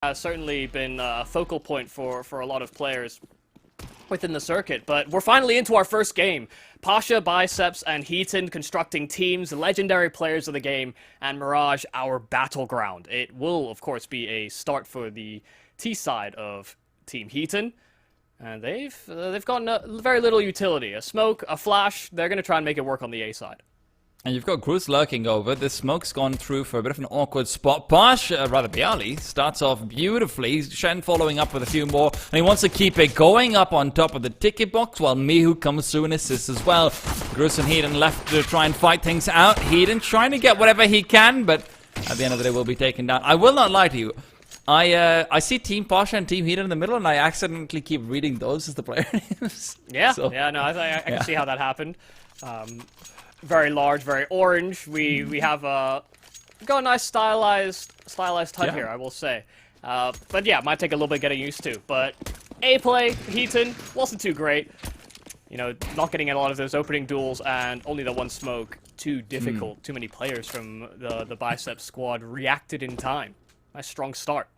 has certainly been a focal point for a lot of players within the circuit, but we're finally into our first game. Pashabiceps and Heaton constructing teams, legendary players of the game, and Mirage our battleground. It will, of course, be a start for the T side of Team Heaton, and they've gotten very little utility. A smoke, a flash, they're going to try and make it work on the A side. And you've got Cruz lurking over. The smoke's gone through for a bit of an awkward spot. Pash, rather Bialy, starts off beautifully. Shen following up with a few more. And he wants to keep it going up on top of the ticket box while Mihu comes through and assists as well. Cruz and Heaton left to try and fight things out. Heaton trying to get whatever he can, but at the end of the day will be taken down. I will not lie to you. I see Team Pasha and Team Heaton in the middle, and I accidentally keep reading those as the player names. Yeah, so, yeah, no, I can see how that happened. Very large, very orange. We have got a nice stylized HUD here, I will say. But yeah, might take a little bit getting used to. But A play, Heaton, wasn't too great. You know, not getting a lot of those opening duels and only the one smoke. Too difficult. Too many players from the Bicep squad reacted in time. Nice strong start.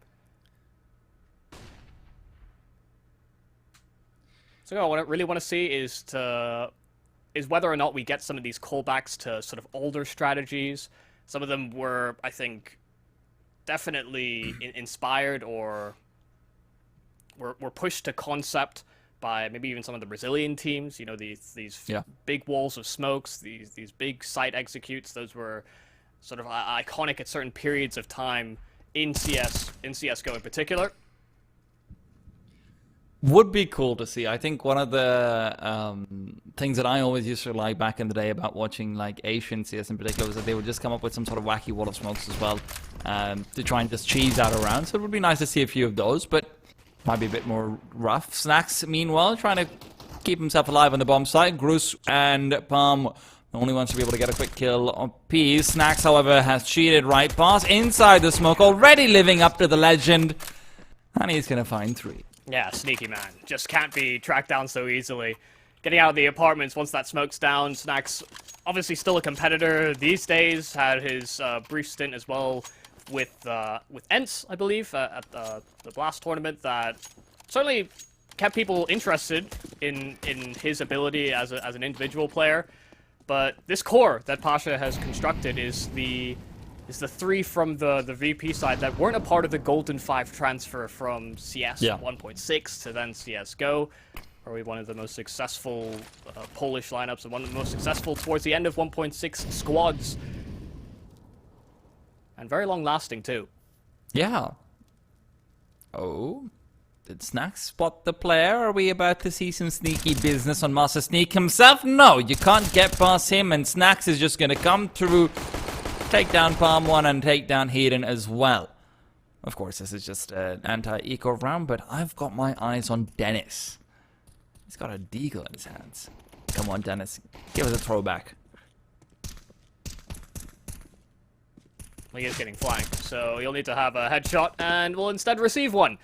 So what I really want to see is whether or not we get some of these callbacks to sort of older strategies. Some of them were, I think, definitely inspired or were pushed to concept by maybe even some of the Brazilian teams. You know, these big walls of smokes, these big site executes. Those were sort of iconic at certain periods of time in CSGO in particular. Would be cool to see. I think one of the things that I always used to like back in the day about watching like Asian CS in particular was that they would just come up with some sort of wacky wall of smokes as well to try and just cheese out around. So it would be nice to see a few of those, but might be a bit more rough. Snacks, meanwhile, trying to keep himself alive on the bomb side. Grus and Palm the only ones to be able to get a quick kill on P. Snacks, however, has cheated right past inside the smoke, already living up to the legend, and he's going to find 3. Yeah, sneaky man. Just can't be tracked down so easily. Getting out of the apartments once that smoke's down. Snacks, obviously still a competitor these days. Had his brief stint as well with Ents, I believe, at the Blast tournament. That certainly kept people interested in his ability as an individual player. But this core that Pasha has constructed is the 3 from the VP side that weren't a part of the Golden 5 transfer from CS 1.6 to then CSGO. Probably one of the most successful Polish lineups and one of the most successful towards the end of 1.6 squads. And very long-lasting, too. Yeah. Oh, did Snacks spot the player? Are we about to see some sneaky business on Master Sneak himself? No, you can't get past him, and Snacks is just going to come through, take down Palm 1 and take down Heaton as well. Of course, this is just an anti-eco round, but I've got my eyes on Dennis. He's got a deagle in his hands. Come on, Dennis. Give us a throwback. He is getting flanked, so you'll need to have a headshot, and we'll instead receive one.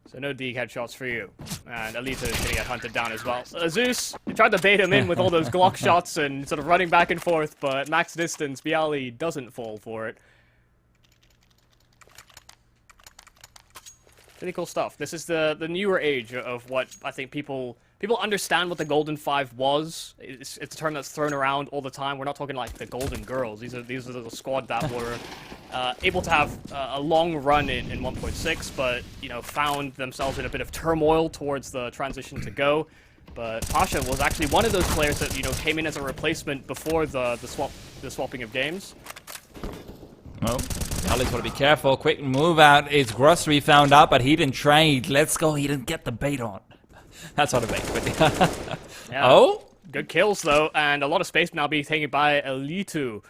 So no deke headshots for you. And Alita is going to get hunted down as well. Zeus tried to bait him in with all those Glock shots and sort of running back and forth, but max distance, Bialy doesn't fall for it. Pretty cool stuff. This is the newer age of what I think people understand what the Golden 5 was. It's a term that's thrown around all the time. We're not talking like the Golden Girls. These are the squad that were able to have a long run in 1.6, but you know, found themselves in a bit of turmoil towards the transition to Go. But Pasha was actually one of those players that, you know, came in as a replacement before the swapping of games. Well, Ali's got to be careful. Quick move out. It's Grocery found out, but he didn't trade. Let's go. He didn't get the bait on. That's not a bait, but yeah. Oh? Good kills, though, and a lot of space now being taken by Elitu.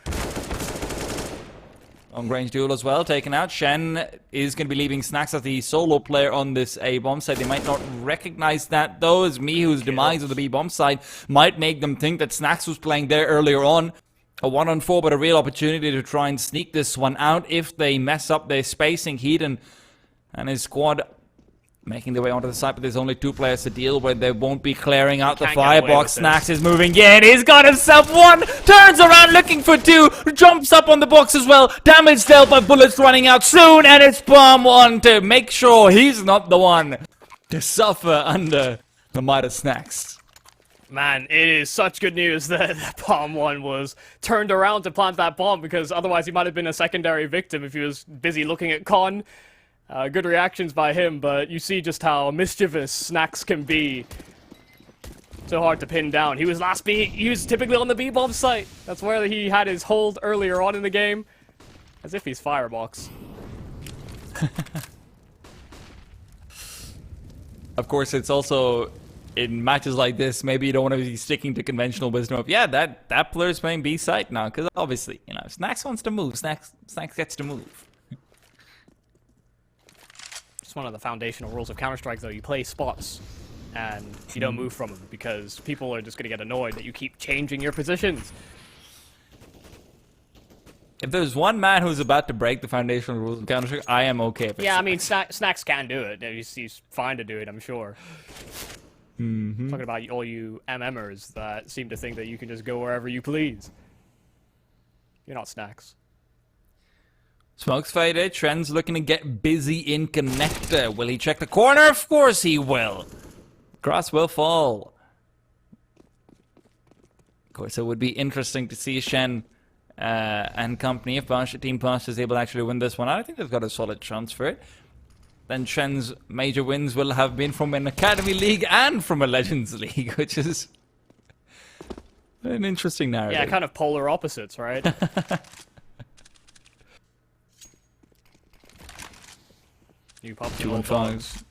Long-range duel as well, taken out. Shen is going to be leaving Snacks as the solo player on this A-bomb side. They might not recognize that, though, as Mihu's demise of the B-bomb side might make them think that Snacks was playing there earlier on. A 1-on-4, but a real opportunity to try and sneak this one out if they mess up their spacing. Heaton and his squad making their way onto the side, but there's only 2 players to deal with. They won't be clearing out the Can't get away firebox. with Snacks this. is moving in. He's got himself 1. Turns around looking for 2. Jumps up on the box as well. Damage dealt by bullets running out soon. And it's Palm 1 to make sure he's not the one to suffer under the might of Snacks. Man, it is such good news that Palm 1 was turned around to plant that bomb, because otherwise he might have been a secondary victim if he was busy looking at Con. Good reactions by him, but you see just how mischievous Snacks can be. So hard to pin down. He was he was typically on the B-bomb site. That's where he had his hold earlier on in the game. As if he's Firebox. Of course, it's also, in matches like this, maybe you don't want to be sticking to conventional wisdom of, yeah, that player's playing B site now, because obviously, you know, if Snacks wants to move, Snacks gets to move. It's one of the foundational rules of Counter-Strike, though. You play spots, and you don't move from them, because people are just going to get annoyed that you keep changing your positions. If there's one man who's about to break the foundational rules of Counter-Strike, I am okay with it. Yeah, I mean, Snacks can do it. He's fine to do it, I'm sure. Talking about all you MMers that seem to think that you can just go wherever you please. You're not Snacks. Smoke's faded. Trent's looking to get busy in connector. Will he check the corner? Of course he will. Grass will fall. Of course, it would be interesting to see Shen and company, if Team Pasha is able to actually win this one. I think they've got a solid chance for it. Then Shen's major wins will have been from an Academy League and from a Legends League, which is an interesting narrative. Yeah, kind of polar opposites, right? You pop the old dogs.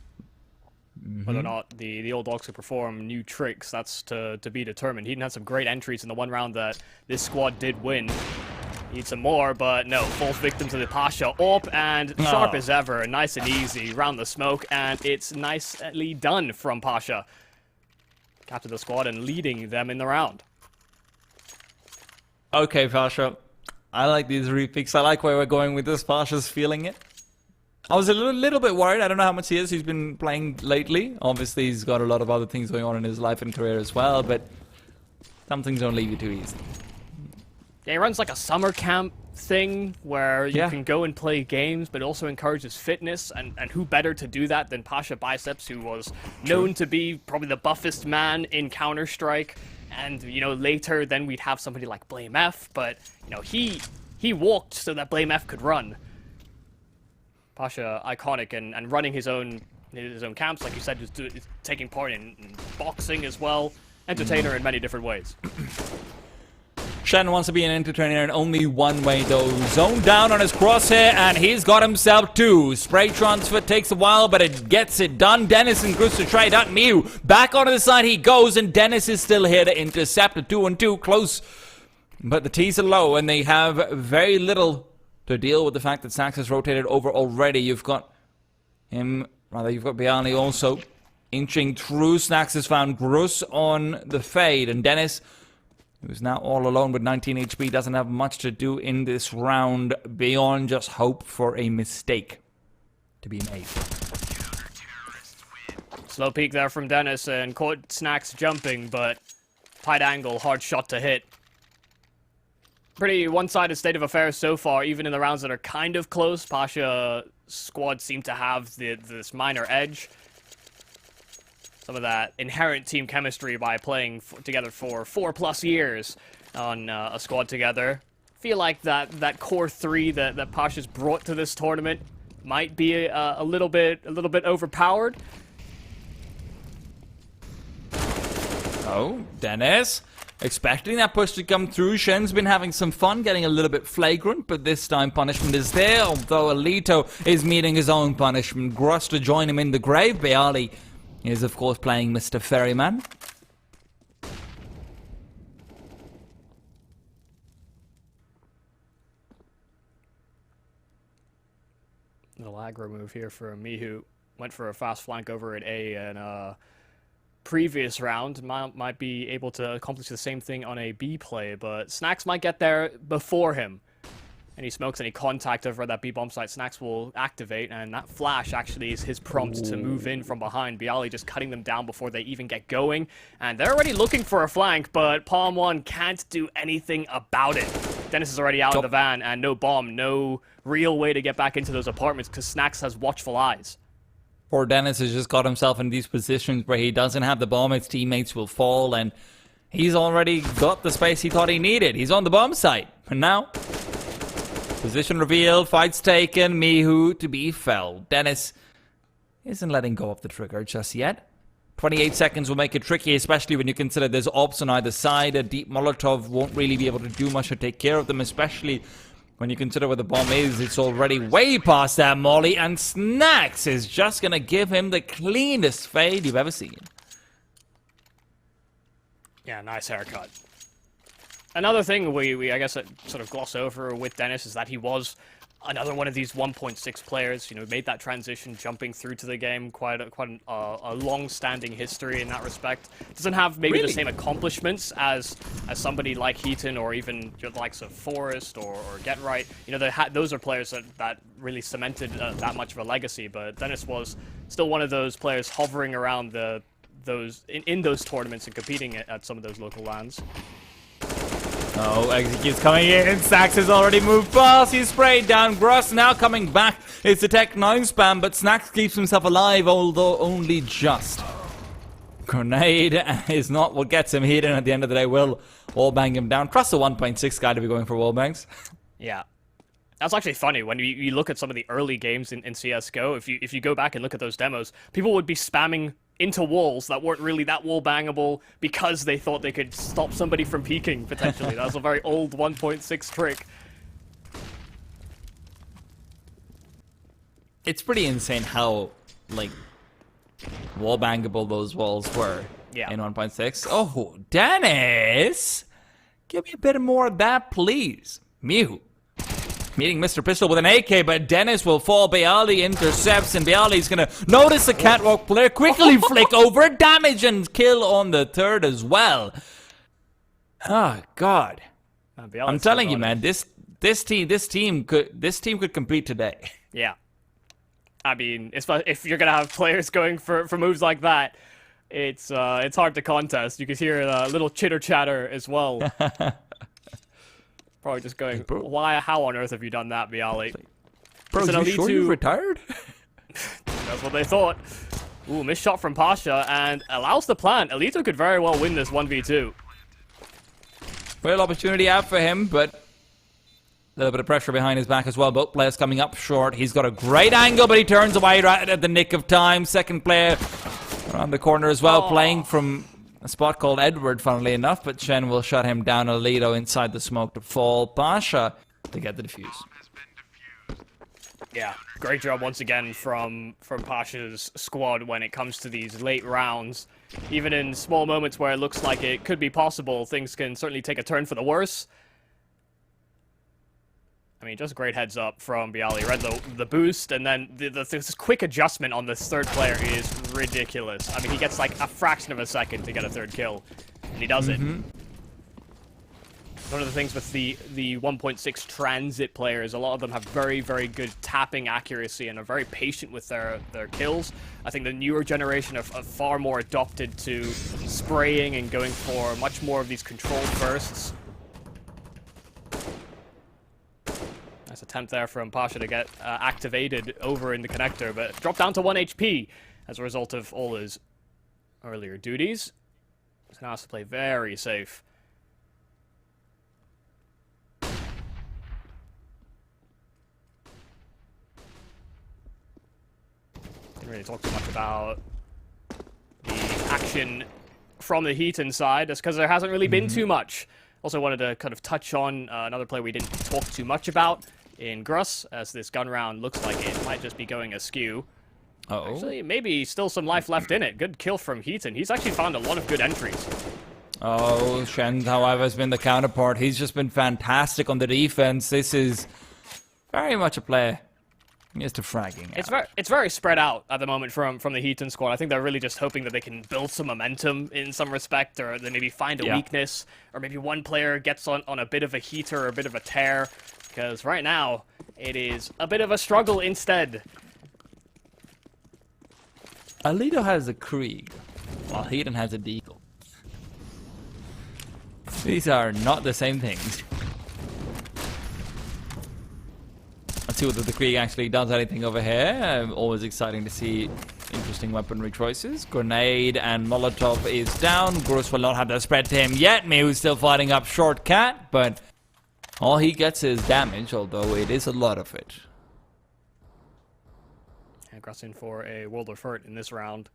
Whether or not the old dogs could perform new tricks, that's to be determined. Heaton had some great entries in the one round that this squad did win. Need some more, but no. Falls victim to the Pasha AWP, and sharp as ever, nice and easy, round the smoke, and it's nicely done from Pasha. Captain the squad and leading them in the round. Okay, Pasha. I like these repicks. I like where we're going with this. Pasha's feeling it. I was a little bit worried. I don't know how much he's been playing lately. Obviously, he's got a lot of other things going on in his life and career as well, but some things don't leave you too easy. Yeah, he runs like a summer camp thing where you can go and play games, but also encourages fitness, and who better to do that than Pashabiceps, who was known to be probably the buffest man in Counter-Strike, and, you know, later then we'd have somebody like Blame F, but, you know, he walked so that Blame F could run. Pasha, iconic, and running his own camps, like you said, just taking part in boxing as well. Entertainer in many different ways. Shen wants to be an entertainer in only one way, though. Zoned down on his crosshair, and he's got himself 2. Spray transfer takes a while, but it gets it done. Dennis and Gus to try it out. Mew back onto the side he goes, and Dennis is still here to intercept. A 2-on-2 close, but the T's are low, and they have very little to deal with the fact that Snacks has rotated over already. You've got Biani also inching through. Snacks has found Grus on the fade, and Dennis, who's now all alone with 19 HP, doesn't have much to do in this round beyond just hope for a mistake to be made. Slow peek there from Dennis, and caught Snacks jumping, but tight angle, hard shot to hit. Pretty one-sided state of affairs so far, even in the rounds that are kind of close. Pasha squad seem to have this minor edge. Some of that inherent team chemistry by playing together for 4+ years on a squad together. Feel like that core 3 that Pasha's brought to this tournament might be a little bit overpowered. Oh, Dennis. Expecting that push to come through. Shen's been having some fun, getting a little bit flagrant, but this time punishment is there, although Alito is meeting his own punishment. Gross to join him in the grave. Beali is, of course, playing Mr. Ferryman. Little aggro move here for Mihu. Went for a fast flank over at A, and previous round might be able to accomplish the same thing on a B play, but Snacks might get there before him. any smokes, any contact over at that B-bomb site, Snacks will activate, and that flash actually is his prompt to move in from behind. Bialy just cutting them down before they even get going, and they're already looking for a flank, but Palm 1 can't do anything about it. Dennis is already out of the van, and no bomb, no real way to get back into those apartments because Snacks has watchful eyes. Poor Dennis has just got himself in these positions where he doesn't have the bomb, his teammates will fall, and he's already got the space he thought he needed. He's on the bomb site, and now... position reveal, fights taken, Mihu to be felled. Dennis isn't letting go of the trigger just yet. 28 seconds will make it tricky, especially when you consider there's ops on either side. A deep Molotov won't really be able to do much to take care of them, especially when you consider where the bomb is. It's already way past that molly, and Snacks is just going to give him the cleanest fade you've ever seen. Yeah, nice haircut. Another thing we I guess sort of gloss over with Dennis is that he was another one of these 1.6 players, you know, made that transition, jumping through to the game, quite a long-standing history in that respect. Doesn't have maybe the same accomplishments as somebody like Heaton or even the likes of Forrest or Get Right. You know, those are players that really cemented that much of a legacy, but Dennis was still one of those players hovering around in those tournaments and competing at some of those local lands. Oh, Execute's coming in. Snacks has already moved past. He's sprayed down. Gross now coming back. It's the Tech 9 spam, but Snacks keeps himself alive, although only just. Grenade is not what gets him. Heaton at the end of the day will wallbang him down. Trust the 1.6 guy to be going for wallbangs. Yeah. That's actually funny. When you look at some of the early games in CSGO, if you go back and look at those demos, people would be spamming into walls that weren't really that wall bangable because they thought they could stop somebody from peeking, potentially. That was a very old 1.6 trick. It's pretty insane how, like, wall bangable those walls were in 1.6. Oh, Dennis! Give me a bit more of that, please. Mew. Meeting Mr. Pistol with an AK, but Dennis will fall. Bialy intercepts, and Bialy's gonna notice the catwalk player, quickly flick over, damage and kill on the third as well. Oh God! I'm telling you, man, this team could compete today. Yeah, I mean, if you're gonna have players going for moves like that, it's hard to contest. You can hear a little chitter chatter as well. Probably just going, hey, why? How on earth have you done that, Bialy? Bro, you sure you've retired? That's what they thought. Ooh, missed shot from Pasha, and allows the plant. Elito could very well win this 1v2. Real opportunity out for him, but a little bit of pressure behind his back as well. Both players coming up short. He's got a great angle, but he turns away right at the nick of time. Second player around the corner as well, playing from a spot called Edward, funnily enough, but Shen will shut him down. Alito inside the smoke to fall. Pasha to get the defuse. Yeah, great job once again from Pasha's squad when it comes to these late rounds. Even in small moments where it looks like it could be possible, things can certainly take a turn for the worse. I mean, just great heads up from Bialy. Read the boost, and then this quick adjustment on this third player is ridiculous. I mean, he gets like a fraction of a second to get a third kill, and he does it. One of the things with the 1.6 transit players, a lot of them have very, very good tapping accuracy and are very patient with their kills. I think the newer generation are far more adopted to spraying and going for much more of these controlled bursts. Nice attempt there from Pasha to get activated over in the connector, but dropped down to 1 HP as a result of all his earlier duties. So now has to play very safe. Didn't really talk too much about the action from the Heaton side, just because there hasn't really been too much. Also wanted to kind of touch on another player we didn't talk too much about in Gruss, as this gun round looks like it might just be going askew. Actually, maybe still some life left in it. Good kill from Heaton. He's actually found a lot of good entries. Oh, Shen, however, has been the counterpart. He's just been fantastic on the defense. This is very much a player. He is to fragging. It's very spread out at the moment from the Heaton squad. I think they're really just hoping that they can build some momentum in some respect, or they maybe find a weakness, or maybe one player gets on a bit of a heater or a bit of a tear. because right now it is a bit of a struggle instead. Alito has a Krieg, while Heaton has a Deagle. These are not the same things. Let's see whether the Krieg actually does anything over here. Always exciting to see interesting weaponry choices. Grenade and Molotov is down. Gross will not have the spread to him yet. Miu's still fighting up Short Cat, but all he gets is damage, although it is a lot of it. Gross in for a World of Hurt in this round.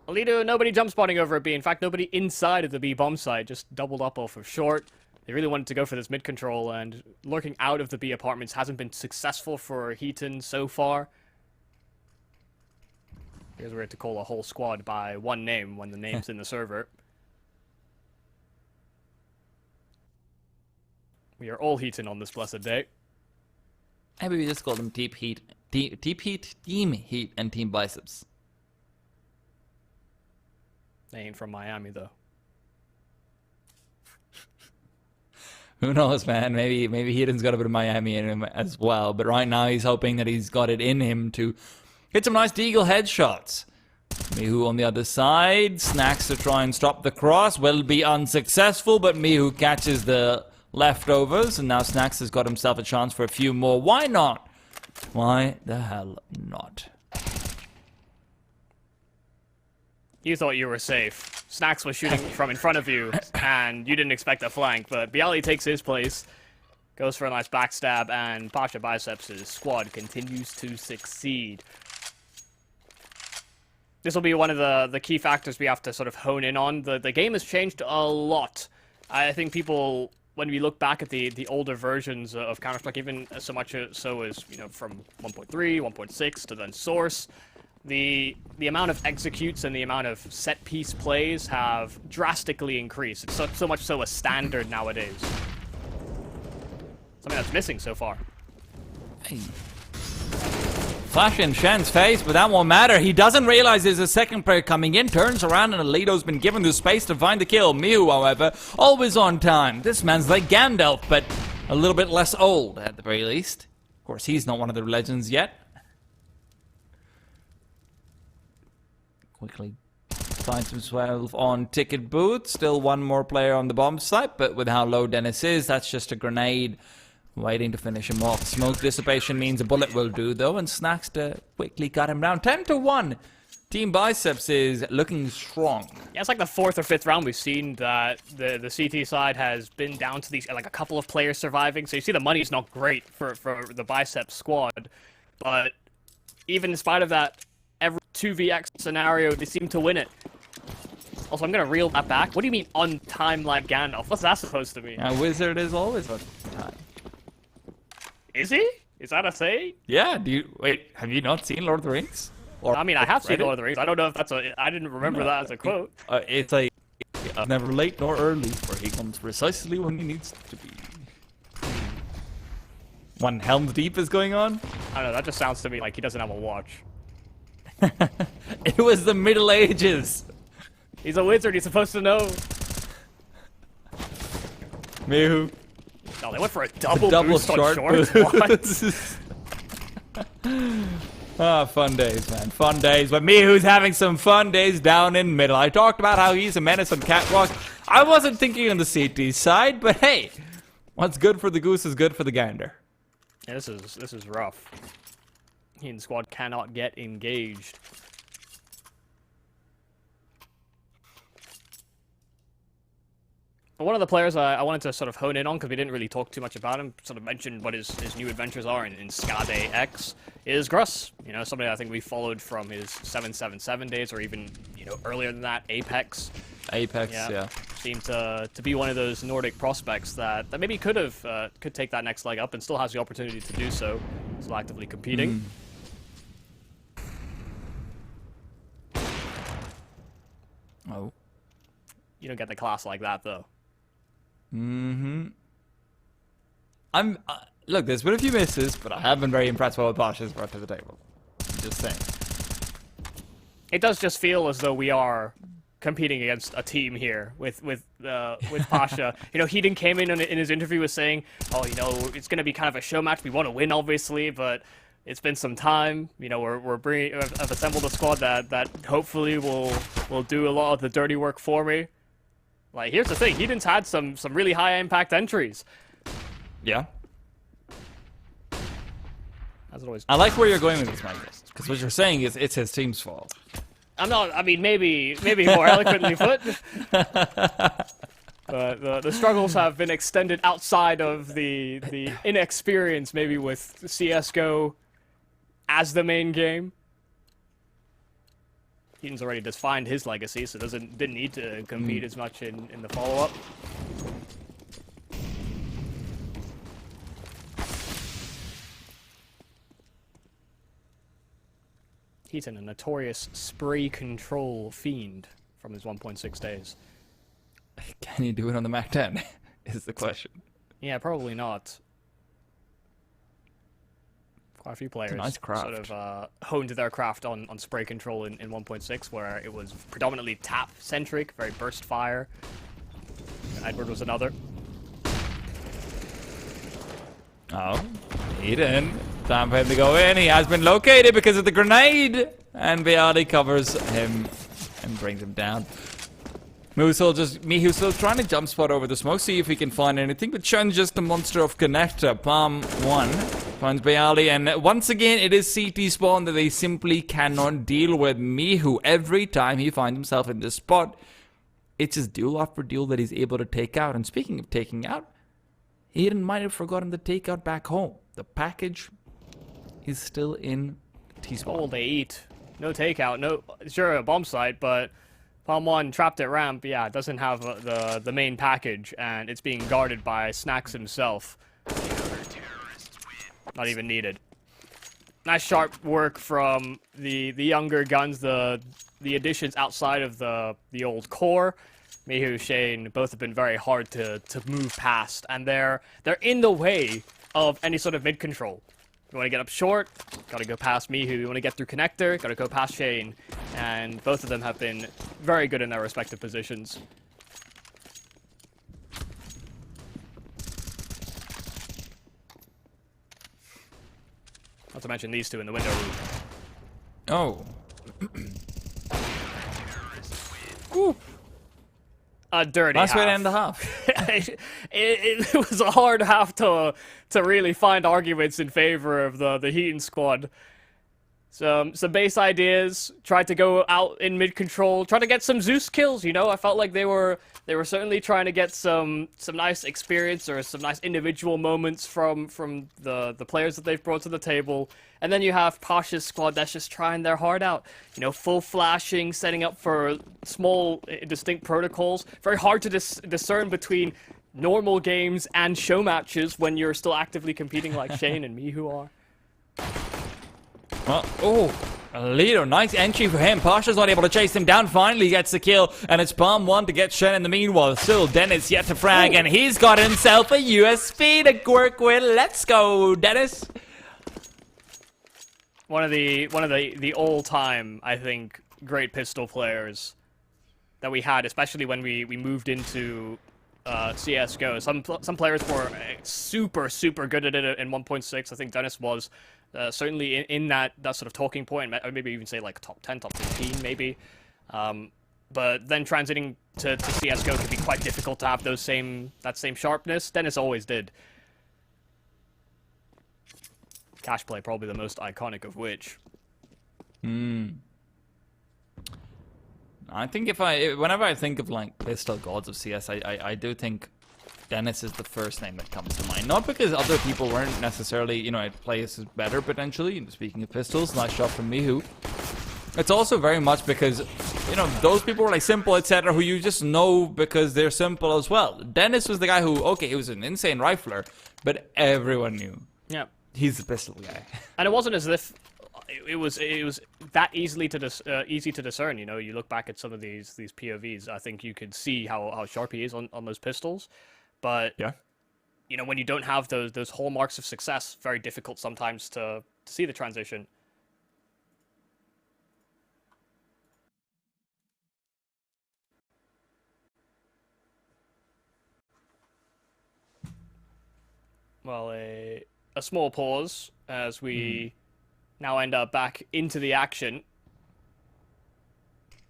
Alito, nobody jump spotting over at B. In fact, nobody inside of the B bomb site, just doubled up off of Short. They really wanted to go for this mid control, and lurking out of the B apartments hasn't been successful for Heaton so far. Here's where to call a whole squad by one name when the name's in the server. We are all Heaton on this blessed day. Maybe we just call them Team Heat, Team Heat, and Team Biceps. They ain't from Miami, though. Who knows, man? Maybe Heaton's got a bit of Miami in him as well. But right now he's hoping that he's got it in him to hit some nice Deagle headshots. Mihu on the other side. Snacks to try and stop the cross. Will be unsuccessful, but Mihu catches the leftovers. And now Snacks has got himself a chance for a few more. Why not? Why the hell not? You thought you were safe. Snacks was shooting from in front of you, and you didn't expect a flank, but Bialy takes his place, goes for a nice backstab, and Pashabiceps' squad continues to succeed. This will be one of the key factors we have to sort of hone in on. The game has changed a lot. I think people, when we look back at the older versions of Counter-Strike, even so much so as, you know, from 1.3, 1.6 to then Source, the amount of executes and the amount of set-piece plays have drastically increased. It's so much so a standard nowadays. Something that's missing so far. Hey. Flash in Shen's face, but that won't matter. He doesn't realize there's a second player coming in, turns around, and Alito's been given the space to find the kill. Miu, however, always on time. This man's like Gandalf, but a little bit less old, at the very least. Of course, he's not one of the legends yet. Quickly finds himself on ticket booth. Still one more player on the bomb site, but with how low Dennis is, that's just a grenade waiting to finish him off. Smoke dissipation means a bullet will do, though, and Snacks to quickly cut him down. 10-1. Team Biceps is looking strong. Yeah, it's like the fourth or fifth round we've seen that the CT side has been down to these, like, a couple of players surviving. So you see the money's not great for the Biceps squad, but even in spite of that, every 2vx scenario, they seem to win it. Also, I'm gonna reel that back. What do you mean on time like Gandalf? What's that supposed to mean? A wizard is always on time. Is he? Is that a saying? Yeah, wait, have you not seen Lord of the Rings? Or I mean, I have seen Lord of the Rings. I don't know if that's I didn't remember that as a quote. It's never late nor early, for he comes precisely when he needs to be. When Helm's Deep is going on? I don't know, that just sounds to me like he doesn't have a watch. It was the Middle Ages. He's a wizard, he's supposed to know. Miu. No, they went for a double boost on short. What? Fun days, man. Fun days. But Miu's having some fun days down in middle. I talked about how he's a menace on catwalk. I wasn't thinking on the CT side, but hey, what's good for the goose is good for the gander. Yeah, this is rough. Heaton squad cannot get engaged. One of the players I wanted to sort of hone in on, because we didn't really talk too much about him, sort of mentioned what his new adventures are in Skade X, is Gruss. You know, somebody I think we followed from his 777 days, or even, you know, earlier than that, Apex. Apex, yeah. Seemed to be one of those Nordic prospects that maybe could take that next leg up, and still has the opportunity to do so. Still actively competing. Oh. You don't get the class like that, though. Look, there's been a few misses, but I have been very impressed by what Bosch has brought to the table. I'm just saying. It does just feel as though we are competing against a team here with Pasha. You know, Heaton came in his interview was saying, "Oh, you know, it's going to be kind of a show match. We want to win, obviously, but it's been some time. You know, I've assembled a squad that hopefully will do a lot of the dirty work for me." Like, here's the thing: Heaton's had some really high impact entries. Yeah. As always. I like where you're going with this, Michael, because what you're saying is it's his team's fault. I'm not. I mean, maybe more eloquently put. But the struggles have been extended outside of the inexperience, maybe with CS:GO as the main game. Heaton's already defined his legacy, so didn't need to compete as much in the follow-up. Heaton, a notorious spray control fiend from his 1.6 days. Can you do it on the Mac 10? Is the question. Yeah, probably not. Quite a few players nice craft. sort of honed their craft on spray control in 1.6, where it was predominantly tap-centric, very burst fire. Edward was another. Oh, Heaton. Time for him to go in. He has been located because of the grenade. And Beali covers him and brings him down. Mihu still trying to jump spot over the smoke, see if he can find anything. But Chun's just a monster of connector. Palm 1 finds Beali. And once again, it is CT spawn that they simply cannot deal with. Mihu, every time he finds himself in this spot, it's just duel after duel that he's able to take out. And speaking of taking out, Heaton might have forgotten the takeout back home. The package is still in T-spawn. All they eat. No takeout. No, sure, a bomb site, but Palm 1 trapped at ramp. Yeah, it doesn't have the main package, and it's being guarded by Snacks himself. Not even needed. Nice sharp work from the younger guns. The additions outside of the old core. Mihu, Shane, both have been very hard to move past, and they're in the way of any sort of mid control. You want to get up short, gotta go past Mihu. You want to get through connector, gotta go past Shane. And both of them have been very good in their respective positions. Not to mention these two in the window room. Oh. Ooh. A dirty Last half. way to end the half. it was a hard half to really find arguments in favor of the Heaton squad. Some base ideas, tried to go out in mid control, tried to get some Zeus kills, you know. I felt like they were certainly trying to get some nice experience or some nice individual moments from the players that they've brought to the table. And then you have Pasha's squad that's just trying their heart out. You know, full flashing, setting up for small, distinct protocols. Very hard to discern between normal games and show matches when you're still actively competing like Shane and Mihu are. Well, oh, Alito, nice entry for him. Pasha's not able to chase him down. Finally gets the kill, and it's Palm 1 to get Shen in the meanwhile. Still, Dennis yet to frag, and he's got himself a USP to work with. Let's go, Dennis. One of the all-time, I think, great pistol players that we had, especially when we moved into CS:GO. Some players were super good at it in 1.6. I think Dennis was certainly in that sort of talking point. Maybe even say like top 10, top 15, maybe. But then transiting to CS:GO can be quite difficult to have that same sharpness. Dennis always did. Cash play, probably the most iconic of which. I think whenever I think of like pistol gods of CS, I do think Dennis is the first name that comes to mind. Not because other people weren't necessarily, you know, plays better potentially. Speaking of pistols, nice shot from Mihu. It's also very much because, you know, those people were like simple, etc., who you just know because they're simple as well. Dennis was the guy who, okay, he was an insane rifler, but everyone knew. Yeah. He's the pistol guy. And it wasn't as if it was that easy to discern. You know, you look back at some of these POVs, I think you could see how sharp he is on those pistols. But yeah, you know, when you don't have those hallmarks of success, very difficult sometimes to see the transition. well, a small pause as we now end up back into the action.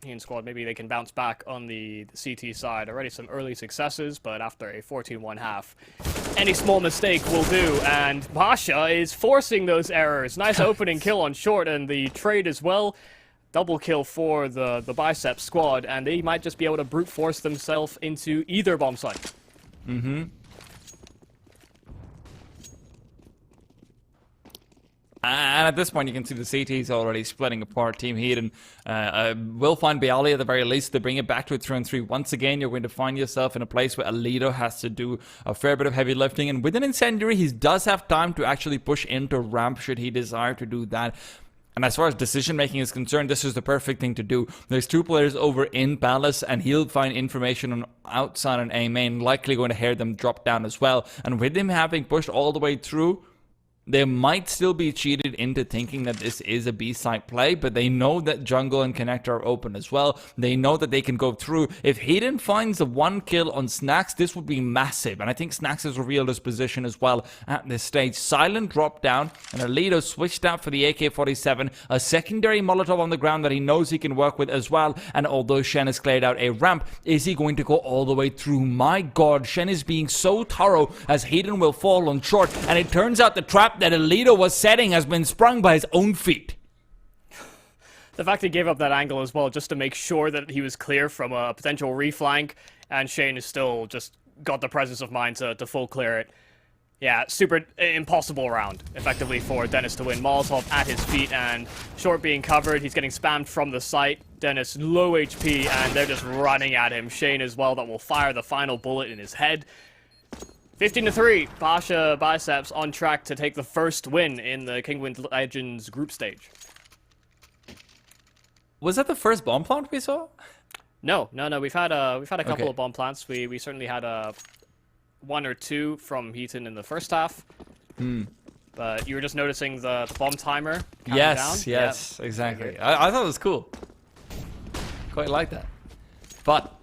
Heaton squad, maybe they can bounce back on the CT side. Already some early successes, but after a 14-1 half, any small mistake will do, and Pasha is forcing those errors. Nice opening kill on short, and the trade as well. Double kill for the Bicep squad, and they might just be able to brute force themselves into either bomb site. Mm-hmm. And at this point, you can see the CTs already splitting apart. Team Heaton will find Bialy at the very least. They bring it back to a 3-on-3. Once again, you're going to find yourself in a place where Alito has to do a fair bit of heavy lifting. And with an Incendiary, he does have time to actually push into ramp should he desire to do that. And as far as decision-making is concerned, this is the perfect thing to do. There's 2 players over in Palace, and he'll find information on outside on A main, likely going to hear them drop down as well. And with him having pushed all the way through, they might still be cheated into thinking that this is a B-side play, but they know that jungle and connector are open as well. They know that they can go through. If Heaton finds the 1 kill on Snacks, this would be massive. And I think Snacks has revealed his position as well at this stage. Silent drop down, and Alito switched out for the AK-47. A secondary Molotov on the ground that he knows he can work with as well. And although Shen has cleared out a ramp, is he going to go all the way through? My god, Shen is being so thorough as Heaton will fall on short. And it turns out the trap that Alito was setting has been sprung by his own feet. The fact he gave up that angle as well, just to make sure that he was clear from a potential reflank, and Shane has still just got the presence of mind to full clear it. Yeah, super impossible round, effectively, for Dennis to win. Molotov at his feet, and short being covered. He's getting spammed from the site. Dennis low HP, and they're just running at him. Shane as well, that will fire the final bullet in his head. 15-3, Pashabiceps on track to take the first win in the Kinguin Legends group stage. Was that the first bomb plant we saw? No. We've had a couple of bomb plants. We certainly had 1 or 2 from Heaton in the first half. But you were just noticing the bomb timer counting down? Yes, exactly. I thought it was cool. Quite like that. But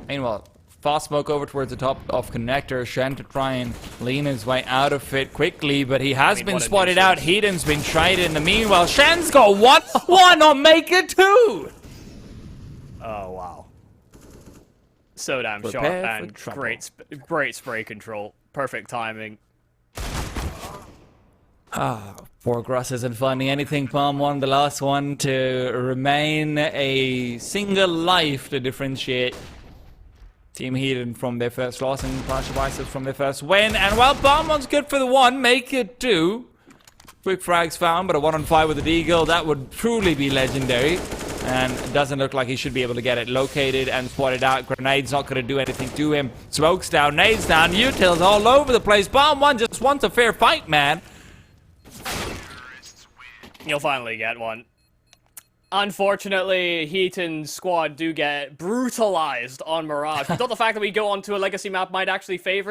meanwhile, fast smoke over towards the top of connector. Shen to try and lean his way out of it quickly, but he has been spotted out. Heaton's been tried in the meanwhile. Shen's got 1 on make it 2. Oh, wow. So damn sharp, and great spray control. Perfect timing. Poor Gross isn't finding anything. Palm 1, the last one to remain a single life to differentiate Team Heaton from their first loss and Pashabiceps from their first win. And well, Bomb 1's good for the 1, make it 2. Quick frags found, but a 1-on-5 with the Deagle, that would truly be legendary. And it doesn't look like he should be able to get it located and spotted out. Grenade's not going to do anything to him. Smoke's down, nades down, utils all over the place. Bomb 1 just wants a fair fight, man. You'll finally get one. Unfortunately, Heaton's squad do get brutalized on Mirage. I thought the fact that we go on to a legacy map might actually favor them.